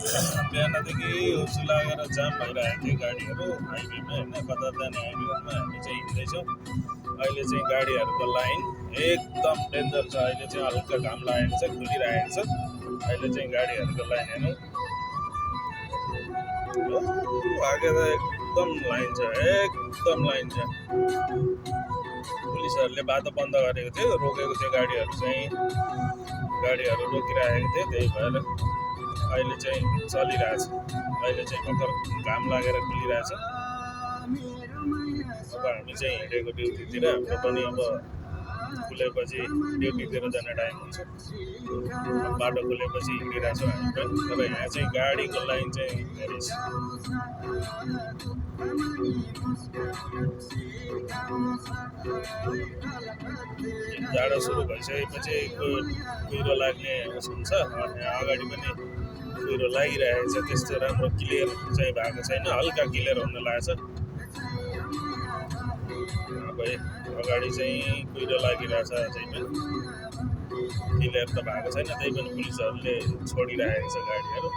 बिहानदेखि हुर्सी लागेर जाम भइरहेको थियो गाडीहरू हाइवेमा होइन, कता जाने हाइवेमा हामी चाहिँ हिँड्दैछौँ। अहिले चाहिँ गाडीहरूको लाइन एकदम डेन्जर छ। अहिले चाहिँ हल्का घाम लागेको छ, खुलिरहेको छ। अहिले चाहिँ गाडीहरूको लाइन हेर्नु, आगे त एकदम लाइन छ, एकदम लाइन छ। पुलिसहरूले बाटो बन्द गरेको थियो, रोकेको थियो गाडीहरू चाहिँ, गाडीहरू रोकिरहेको थियो, त्यही भएर अहिले चाहिँ चलिरहेछ। अहिले चाहिँ भर्खर घाम लागेर खुलिरहेछ। अब हामी चाहिँ हिँडेको ड्युटीतिर, हाम्रो पनि अब खुलेपछि ड्युटीतिर जाने टाइम हुन्छ। बाटो खुलेपछि हिँडिरहेछौँ हामी पनि, तर यहाँ चाहिँ गाडीको लाइन चाहिँ धेरै छ। जाडो सुरु भइसकेपछि कुहिरो लाग्ने हुन्छ। यहाँ अगाडि पनि कुहिरो लागिरहेको छ, त्यस्तो राम्रो क्लियर चाहिँ भएको छैन, हल्का क्लियर हुन लागेको छ। अब अगाडि चाहिँ कुहिरो लागिरहेछ, अझै पनि क्लियर त भएको छैन, त्यही पनि पुलिसहरूले छोडिरहेको छ गाडीहरू।